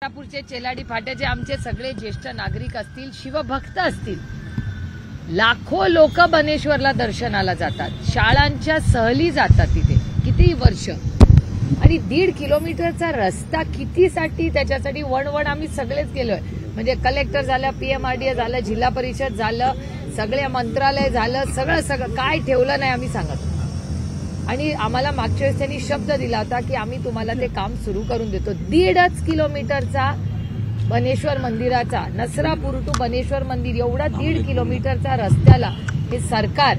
नागपूरचे चेलाडी फाट्याचे आमचे सगळे ज्येष्ठ नागरिक असतील, शिवभक्त असतील, लाखो लोक बनेश्वरला दर्शनाला जातात, शाळांच्या सहली जातात तिथे किती वर्ष, आणि 1.5 किलोमीटरचा रस्ता कितीसाठी, त्याच्यासाठी वणवण आम्ही सगळेच गेलोय. म्हणजे कलेक्टर झालं, पीएमआरडीए झालं, जिल्हा परिषद झालं, सगळे मंत्रालय झालं, सगळं काय ठेवलं नाही आम्ही सांगत. आणि आम्हाला मागच्या वेळेस त्यांनी शब्द दिला होता की आम्ही तुम्हाला ते काम सुरू करून देतो. 1.5 किलोमीटरचा बनेश्वर मंदिराचा, नसरापूर टू बनेश्वर मंदिर एवढा 1.5 किलोमीटरचा रस्त्याला हे सरकार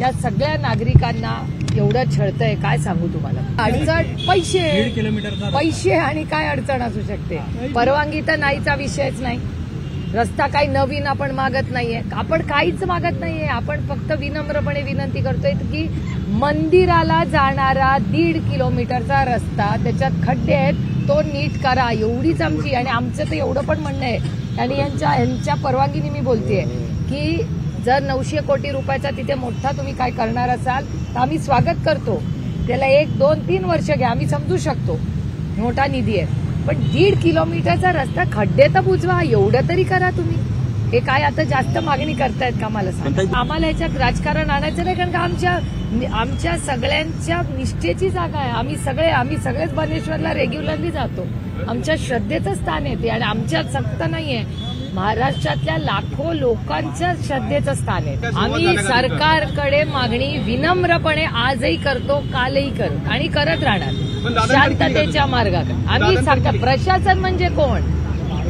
या सगळ्या नागरिकांना एवढं छळतंय, काय सांगू तुम्हाला. अडचण पैसे आणि काय अडचण असू शकते. परवानगी तर नाहीचा विषयच नाही. रस्ता काही नवीन आपण मागत नाहीये, आपण काहीच मागत नाहीये. आपण फक्त विनम्रपणे विनंती करतोय की मंदिराला जाणारा 1.5 किलोमीटरचा रस्ता, त्याच्यात खड्डे आहेत, तो नीट करा, एवढीच आमची. आणि आमचं तर एवढं पण म्हणणं आहे, आणि यांच्या परवानगीने मी बोलतेय की जर 900 कोटी रुपयाचा तिथे मोठा तुम्ही काय करणार असाल तर आम्ही स्वागत करतो. त्याला 1, 2, 3 वर्ष घ्या, आम्ही समजू शकतो, मोठा निधी आहे. पण 1.5 किलोमीटरचा रस्ता खड्डे तर बुजवा, एवढं तरी करा तुम्ही. हे काय आता जास्त मागणी करतायत का मला सांग. आम्हाला याच्यात राजकारण आणायचं नाही, कारण का आमच्या सगळ्यांच्या निष्ठेची जागा आहे. आम्ही सगळेच बनेश्वरला रेग्युलरली जातो. आमच्या श्रद्धेचं स्थान आहे ते, आणि आमच्यात सक्त नाहीये, महाराष्ट्रातल्या लाखो लोकांच्या श्रद्धेचं स्थान आहे. आम्ही सरकारकडे मागणी विनम्रपणे आजही करतो, कालही करू आणि करत राहणार शांततेच्या मार्गात. आम्ही सांगतो प्रशासन म्हणजे कोण,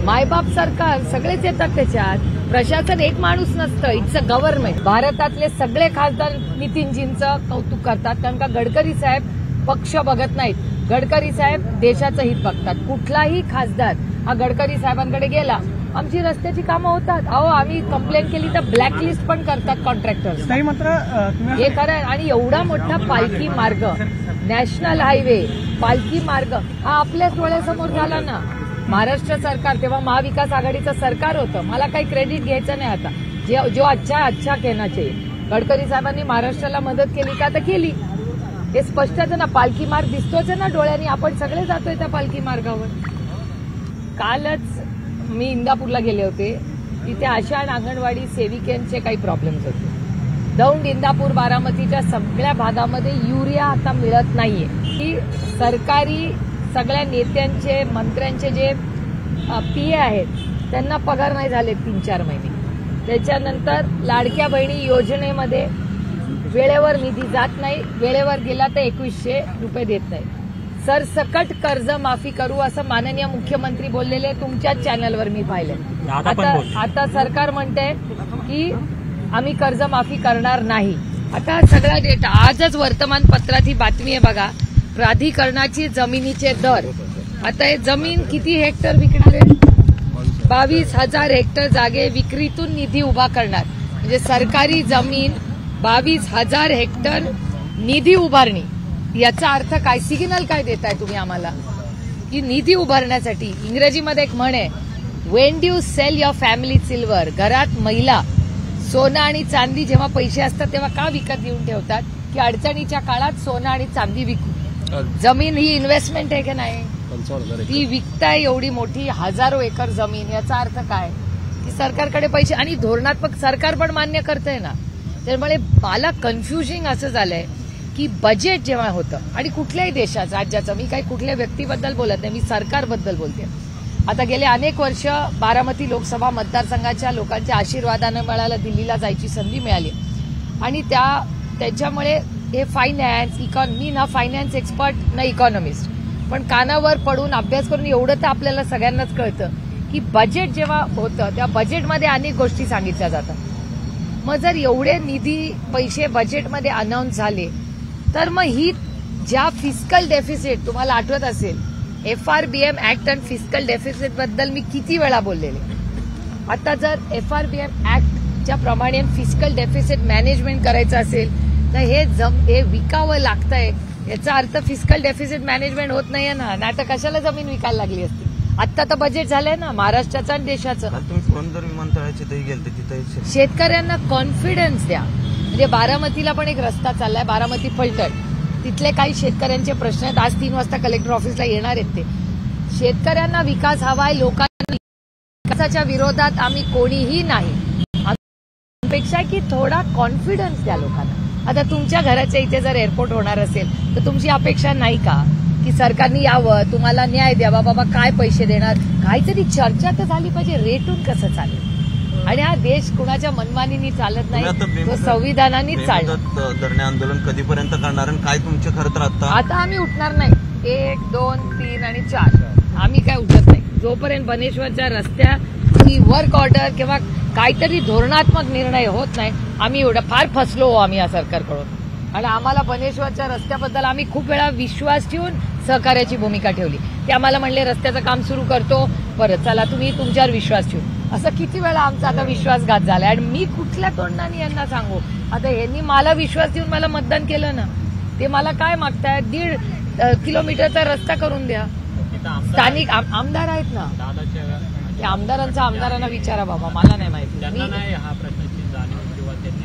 मायबाप सरकार सगळेच येतात त्याच्यात. प्रशासन एक माणूस नसतं, इट्स अ गव्हर्नमेंट. भारतातले सगळे खासदार नितीनजींचं कौतुक करतात, कारण का गडकरी साहेब पक्ष बघत नाहीत, गडकरी साहेब देशाचं हित बघतात. कुठलाही खासदार हा गडकरी साहेबांकडे गेला, आमची रस्त्याची कामं होतात. अहो आम्ही कंप्लेंट केली तर ब्लॅकलिस्ट पण करतात कॉन्ट्रॅक्टर्स. हे खरं. आणि एवढा मोठा पालखी मार्ग, नॅशनल हायवे, पालखी मार्ग हा आपल्याच डोळ्यासमोर झाला ना. महाराष्ट्र सरकार, तेव्हा महाविकास आघाडीचं सरकार होतं, मला काही क्रेडिट घ्यायचं नाही आता. जो अच्छा कहना चाहिए. गडकरी साहेबांनी महाराष्ट्राला मदत केली का, तर केली. हे स्पष्टच आहे ना, पालखी मार्ग दिसतोच आहे ना डोळ्यांनी, आपण सगळे जातोय त्या पालखी मार्गावर. कालच मी इंदापूरला गेले होते, तिथे आशा आणि अंगणवाडी सेविकांचे काही प्रॉब्लेम्स होते. दौंड, इंदापूर, बारामतीच्या सगळ्या भागामध्ये युरिया आता मिळत नाहीये. की सरकारी सगळ्या नेत्यांचे, मंत्र्यांचे जे पीए आहेत त्यांना पगार नाही झाले 3-4 महिने. त्याच्यानंतर लाडक्या बहिणी योजनेमध्ये वेळेवर निधी जात नाही, वेळेवर गेला तर 2100 रुपये देत नाही. सरसकट कर्ज माफी करू असं माननीय मुख्यमंत्री बोललेले तुमच्याच चॅनलवर मी पाहिलं. आता सरकार म्हणते की आम्ही कर्ज माफी करणार नाही. आता सगळा डेटा आजच वर्तमानपत्रात ही बातमी आहे बघा, प्राधिकरणाची जमिनीचे दर. आता हे जमीन किती हेक्टर विकणार आहे, 22,000 हेक्टर जागे विक्रीतून निधी उभा करणार. म्हणजे सरकारी जमीन 22,000 हेक्टर निधी उभारणी. याचा अर्थ काय, सिग्नल काय देताय तुम्ही आम्हाला की निधी उभारण्यासाठी. इंग्रजीमध्ये एक म्हण आहे, when do sell your family silver. घरात महिला सोनं आणि चांदी जेव्हा पैसे असतात तेव्हा का विकत घेऊन ठेवतात, की अडचणीच्या काळात सोनं आणि चांदी विकू. जमीन ही इन्व्हेस्टमेंट आहे की नाही, ती विकताय एवढी मोठी 1000 एकर जमीन. याचा अर्थ काय की सरकारकडे पैसे, आणि धोरणात्मक सरकार पण मान्य करतंय ना. त्यामुळे मला कन्फ्युजिंग असं झालंय की बजेट जेव्हा होतं, आणि कुठल्याही देशाचं, राज्याचं, मी काही कुठल्या व्यक्तीबद्दल बोलत नाही, मी सरकारबद्दल बोलते. आता गेले अनेक वर्ष बारामती लोकसभा मतदारसंघाच्या लोकांच्या आशीर्वादानं मला दिल्लीला जायची संधी मिळाली, आणि त्याच्यामुळे हे फायनान्स, मी ना फायनान्स एक्सपर्ट ना इकॉनॉमिस्ट, पण कानावर पडून अभ्यास करून एवढं तर आपल्याला सगळ्यांनाच कळतं की बजेट जेव्हा होतं त्या बजेटमध्ये अनेक गोष्टी सांगितल्या जातात. मग जर एवढे निधी पैसे बजेटमध्ये अनाऊन्स झाले तर मग ही ज्या फिस्कल डेफिसिट, तुम्हाला आठवत असेल FRBM ऍक्ट आणि फिस्कल डेफिसिट बद्दल मी किती वेळा बोललेले. आता जर FRBM ऍक्टच्या प्रमाणे फिस्कल डेफिसिट मॅनेजमेंट करायचं असेल तर हे विकावं लागतंय. याचा अर्थ फिस्कल डेफिसिट मॅनेजमेंट होत नाहीये ना, नाही तर कशाला जमीन विकायला लागली असती. आता तर बजेट झालंय ना महाराष्ट्राचं आणि देशाचं. शेतकऱ्यांना कॉन्फिडन्स द्या. म्हणजे बारामतीला पण एक रस्ता चाललाय, बारामती फलटण, तिथले काही शेतकऱ्यांचे प्रश्न आहेत. आज 3 वाजता कलेक्टर ऑफिसला येणार आहेत ते. शेतकऱ्यांना विकास हवाय, लोकांना विकासाच्या विरोधात आम्ही कोणीही नाही. अपेक्षा की थोडा कॉन्फिडन्स द्या लोकांना. आता तुमच्या घराच्या इथे जर एअरपोर्ट होणार असेल तर तुमची अपेक्षा नाही का की सरकारने यावं, तुम्हाला न्याय द्यावा, बाबा काय पैसे देणार, काहीतरी चर्चा तर झाली पाहिजे. रेटून कसं चालेल? आणि हा देश कुणाच्या मनमानीनी चालत नाही, तो संविधानानेच चालणार. धरणे आंदोलन कधीपर्यंत करणार आणि काय तुमचे खरं तर आता आम्ही उठणार नाही. 1, 2, 3 आणि 4 आम्ही काय उठत नाही जोपर्यंत बनेश्वरच्या रस्त्याची वर्क ऑर्डर किंवा काहीतरी धोरणात्मक निर्णय होत नाही. आम्ही एवढं फार फसलो आम्ही या सरकारकडून. आणि आम्हाला बनेश्वरच्या रस्त्याबद्दल आम्ही खूप वेळा विश्वास ठेवून सहकार्याची भूमिका ठेवली. ते आम्हाला म्हणले रस्त्याचं काम सुरू करतो, परत चला तुम्ही तुमच्यावर विश्वास ठेवू. असं किती वेळा आमचा आता विश्वासघात झालाय. आणि मी कुठल्या तोंडाने यांना सांगू? आता यांनी मला विश्वास देऊन मला मतदान केलं ना, ते मला काय मागतायत? 1.5 किलोमीटरचा रस्ता करून द्या. स्थानिक आमदार आहेत ना, ते आमदारांना विचारा बाबा, मला नाही माहिती.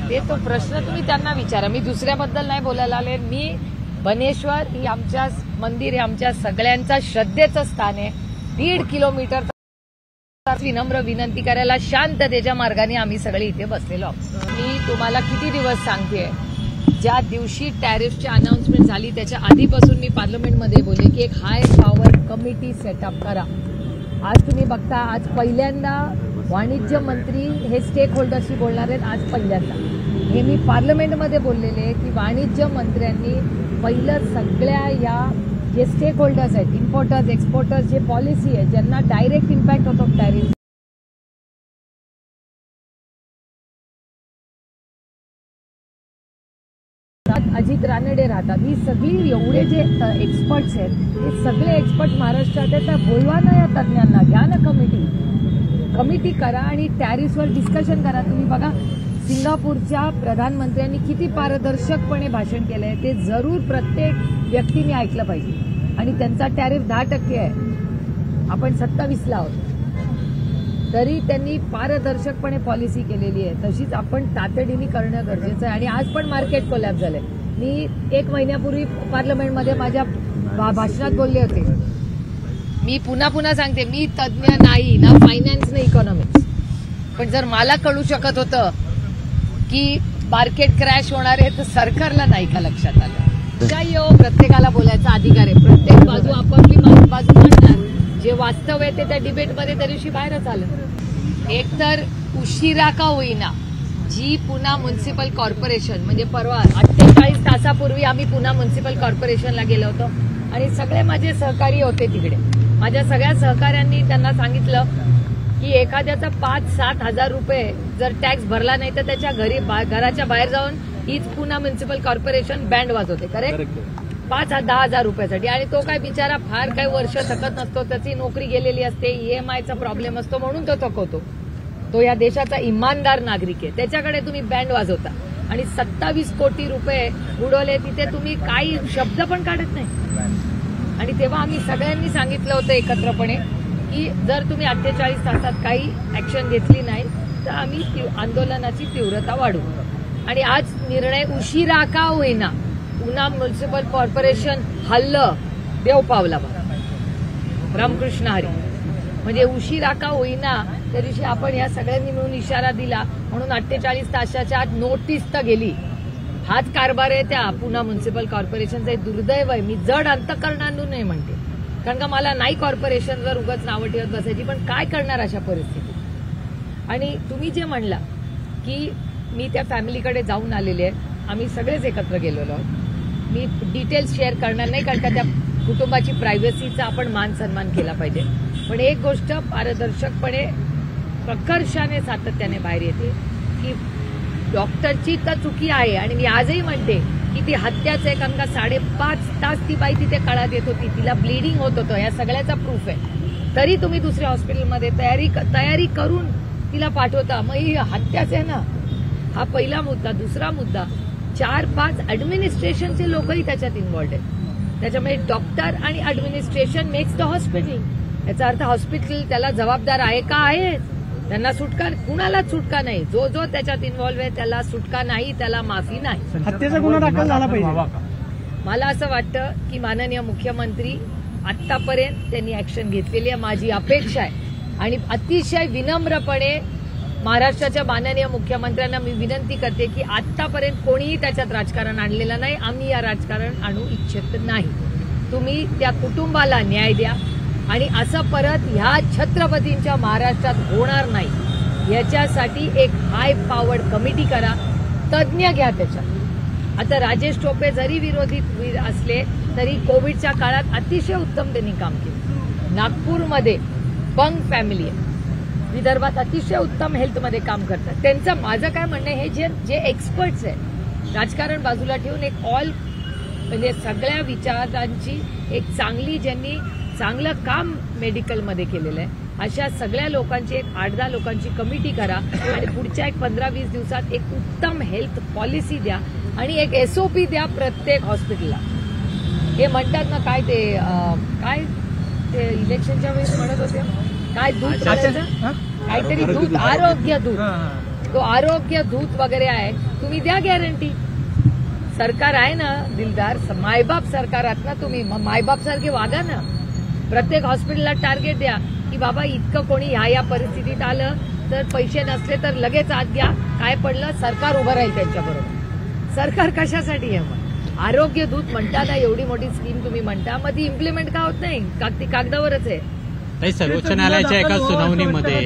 ते तो प्रश्न तुम्ही त्यांना विचारा. मी दुसऱ्याबद्दल नाही बोलायला आले. मी बनेश्वर ही आमच्या मंदिर, हे आमच्या सगळ्यांचा श्रद्धेचं स्थान आहे. 1.5 किलोमीटर विनम्र विनंती करायला शांततेच्या मार्गाने आम्ही सगळे इथे बसलेलो आहोत. मी तुम्हाला किती दिवस सांगते, ज्या दिवशी टॅरिफची अनाउन्समेंट झाली त्याच्या आधीपासून मी पार्लमेंटमध्ये बोलले की एक हाय पॉवर कमिटी सेटअप करा. आज तुम्ही बघता, आज पहिल्यांदा वाणिज्य मंत्री हे स्टेक होल्डरशी बोलणार आहेत. आज पहिल्यांदा हे मी पार्लमेंटमध्ये बोललेले की वाणिज्य मंत्र्यांनी पहिलं सगळ्या या जे स्टेक होल्डर्स आहेत, इम्पोर्टर्स एक्सपोर्टर्स, जे पॉलिसी आहे ज्यांना डायरेक्ट इम्पॅक्ट होतो टॅरिफ, अजित रानडे राहतात, ही सगळी एवढे जे एक्सपर्ट्स आहेत हे सगळे एक्सपर्ट महाराष्ट्रात आहेत. त्या बोलवा ना या तज्ज्ञांना, घ्या ना कमिटी करा आणि टॅरिफवर डिस्कशन करा. तुम्ही बघा सिंगापूरच्या प्रधानमंत्र्यांनी किती पारदर्शकपणे भाषण केलंय. ते जरूर प्रत्येक व्यक्तीने ऐकलं पाहिजे. आणि त्यांचा टॅरिफ 10% आहे, आपण 27ला आहोत, तरी त्यांनी पारदर्शकपणे पॉलिसी केलेली आहे. तशीच आपण तातडीने करणं गरजेचं आहे. आणि आज पण मार्केट कोलॅप्स झालंय. मी 1 महिन्यापूर्वी पार्लमेंटमध्ये माझ्या भाषणात बोलले होते. मी पुन्हा सांगते, मी तज्ज्ञ नाही ना फायनान्स ना इकॉनॉमिक्स, पण जर मला कळू शकत होतं की मार्केट क्रॅश होणार आहे तर सरकारला नाही का लक्षात आलं? प्रत्येकाला बोलायचा अधिकार आहे. प्रत्येक बाजू आपापली बाजू मांडणार. जे वास्तव आहे ते त्या डिबेटमध्ये त्या दिवशी बाहेरच आलं. एकतर उशिरा का होईना जी पुणा म्युनिसिपल कॉर्पोरेशन, म्हणजे परवा 48 तासापूर्वी आम्ही पुणा म्युनिसिपल कॉर्पोरेशनला गेलो होतो आणि सगळे माझे सहकारी होते तिकडे. माझ्या सगळ्या सहकाऱ्यांनी त्यांना सांगितलं की एखाद्याचा 5-7 हजार रुपये जर टॅक्स भरला नाही तर त्याच्या घराच्या बाहेर जाऊन हीच पुणा म्युनिसिपल कॉर्पोरेशन बँड वाजवते. करेक्ट? 5-10 हजार रुपयासाठी. आणि तो काय बिचारा फार काही वर्ष थकत नसतो, त्याची नोकरी गेलेली असते, EMIचा प्रॉब्लेम असतो म्हणून तो थकवतो. तो या देशाचा इमानदार नागरिक आहे. त्याच्याकडे तुम्ही बँड वाजवता आणि 27 कोटी रुपये उडवले. तिथे तुम्ही काही शब्द पण काढत नाही. आणि तेव्हा आम्ही सगळ्यांनी सांगितलं होतं एकत्रपणे की जर तुम्ही 48 तासात काही ऍक्शन घेतली नाही तर आम्ही आंदोलनाची तीव्रता वाढवू. आणि आज निर्णय उशिरा का होईना पुणा म्युनिसिपल कॉर्पोरेशन हल्लं, देव पावला रामकृष्ण हरी. म्हणजे उशिरा का होईना त्या दिवशी आपण या सगळ्यांनी मिळून इशारा दिला म्हणून 48 तासाच्या आत नोटीस तर गेली. हाच कारभार आहे त्या पुणा म्युनिसिपल कॉर्पोरेशनचा. दुर्दैव आहे. मी जड अंतकरणानं नाही म्हणते, कारण का मला नाही कॉर्पोरेशन जर उगाच नावं ठेवत बसायची, पण काय करणार अशा परिस्थितीत. आणि तुम्ही जे म्हणला की मी त्या फॅमिलीकडे जाऊन आलेले आहे, आम्ही सगळेच एकत्र गेलेलो आहोत. मी डिटेल्स शेअर करणार नाही कारण का त्या कुटुंबाची प्रायव्हसीचा आपण मान सन्मान केला पाहिजे. पण एक गोष्ट पारदर्शकपणे प्रकर्षाने सातत्याने बाहेर येते की डॉक्टरची तर चुकी आहे. आणि मी आजही म्हणते की ती हत्याच आहे, कारण का 5.5 तास ती बाई तिथे काळात येत होती, तिला ब्लिडिंग होत होतं, या सगळ्याचा प्रूफ आहे. तरी तुम्ही दुसऱ्या हॉस्पिटलमध्ये तयारी करून तिला पाठवता, मग ही हत्याच आहे ना. हा पहिला मुद्दा. दुसरा मुद्दा, 4-5 ऍडमिनिस्ट्रेशनचे लोकही त्याच्यात इन्व्हॉल्ड आहेत. त्याच्यामुळे डॉक्टर आणि ऍडमिनिस्ट्रेशन मेक्स द हॉस्पिटल. याचा अर्थ हॉस्पिटल त्याला जबाबदार आहे का? आहे. त्यांना सुटका, कुणालाच सुटका नाही. जो त्याच्यात इन्व्हॉल्व आहे त्याला सुटका नाही, त्याला माफी नाही. हत्येचा गुन्हा दाखल झाला पाहिजे. मला असं वाटतं की माननीय मुख्यमंत्री आतापर्यंत त्यांनी ऍक्शन घेतलेली आहे. माझी अपेक्षा आहे आणि अतिशय विनम्रपणे महाराष्ट्राच्या माननीय मुख्यमंत्र्यांना मी विनंती करते की आतापर्यंत कोणीही त्याच्यात राजकारण आणलेलं नाही. आम्ही या राजकारण आणू इच्छित नाही. तुम्ही त्या कुटुंबाला न्याय द्या आणि असं परत ह्या छत्रपतींच्या महाराष्ट्रात होणार नाही याच्यासाठी एक हाय पॉवर्ड कमिटी करा, तज्ज्ञ घ्या त्याच्यात. आता राजेश टोपे जरी विरोधी असले तरी कोविडच्या काळात अतिशय उत्तम त्यांनी काम केलं. नागपूरमध्ये बंग फॅमिली आहे, विदर्भात अतिशय उत्तम हेल्थमध्ये काम करतात. त्यांचं माझं काय म्हणणं आहे, हे जे एक्सपर्ट्स आहेत राजकारण बाजूला ठेवून एक ऑल म्हणजे सगळ्या विचारांची एक चांगली ज्यांनी चांगलं काम मेडिकलमध्ये केलेलं आहे अशा सगळ्या लोकांची एक 8-10 लोकांची कमिटी करा आणि पुढच्या एक 15-20 दिवसात एक उत्तम हेल्थ पॉलिसी द्या आणि एक SOP द्या प्रत्येक हॉस्पिटलला. हे म्हणतात ना काय ते इलेक्शनच्या वेळेस म्हणत होते काय दूध काहीतरी दूध आरोग्य दूध, तो आरोग्य दूध वगैरे आहे, तुम्ही द्या गॅरंटी. सरकार आहे ना दिलदार, मायबाप सरकार आहात ना तुम्ही, मग मायबाप सारखे वागा ना. प्रत्येक हॉस्पिटलला टार्गेट द्या की बाबा इतकं कोणी ह्या परिस्थितीत आलं तर पैसे नसले तर लगेच आत घ्या, काय पडलं सरकार उभं राहील त्यांच्याबरोबर. सरकार कशासाठी आहे मग? आरोग्य दूत म्हणताना एवढी मोठी स्कीम तुम्ही म्हणता, मग ती इम्प्लिमेंट का होत नाही? ती कागदावरच आहे. सर्वोच्च न्यायालयाच्या एका सुनावणीमध्ये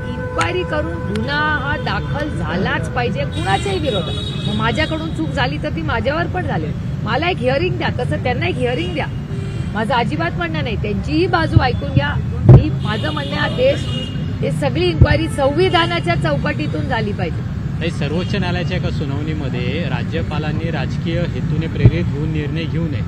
इन्क्वायरी करून गुन्हा हा दाखल झालाच पाहिजे कुणाच्याही विरोधात. मग माझ्याकडून चूक झाली तर ती माझ्यावर पण झाली, मला एक हिअरिंग द्या, तसं त्यांना एक हिअरिंग द्या. माझं अजिबात म्हणणं नाही, त्यांचीही बाजू ऐकून घ्या. माझं म्हणणं हा देश हे सगळी इन्क्वायरी संविधानाच्या चौकटीतून झाली पाहिजे. सर्वोच्च न्यायालयाच्या एका सुनावणीमध्ये राज्यपालांनी राजकीय हेतूने प्रेरित होऊन निर्णय घेऊ नये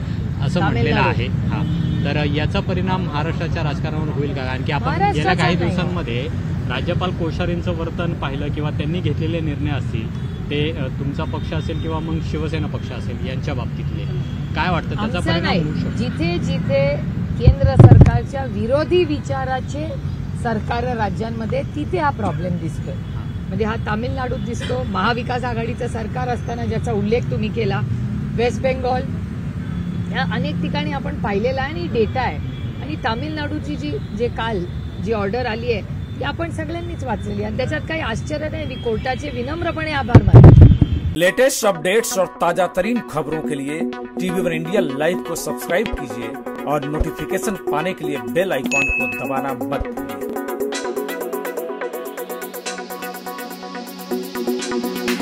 असं म्हटलेलं आहे. हा, तर याचा परिणाम महाराष्ट्राच्या राजकारणावर होईल का? कारण की आपण गेल्या काही दिवसांमध्ये राज्यपाल कोश्यारींचं वर्तन पाहिलं किंवा त्यांनी घेतलेले निर्णय असतील ते तुमचा पक्ष असेल किंवा मग शिवसेना पक्ष असेल यांच्या बाबतीतले काय वाटतं त्याचा परिणाम होऊ शकतो? जिथे जिथे केंद्र सरकारच्या विरोधी विचाराचे सरकार राज्यांमध्ये तिथे हा प्रॉब्लेम दिसतोय. म्हणजे हा तामिळनाडूत दिसतो, महाविकास आघाडीचं सरकार असताना ज्याचा उल्लेख तुम्ही केला, वेस्ट बेंगॉल या अनेक ठिकाणी आपण पाहिलेला आहे आणि डेटा आहे. आणि तामिळनाडूची जी काल जी ऑर्डर आली आहे ती आपण सगळ्यांनीच वाचलेली आणि त्याच्यात काही आश्चर्य नाही. मी कोर्टाचे विनम्रपणे आभार मानते. लेटेस्ट अपडेट्स और ताजा तरीन खबरों के लिए TV1 इंडिया लाइव को सब्सक्राइब कीजिए और नोटिफिकेशन पाने के लिए बेल आइकॉन को दबाना मत भूलिए.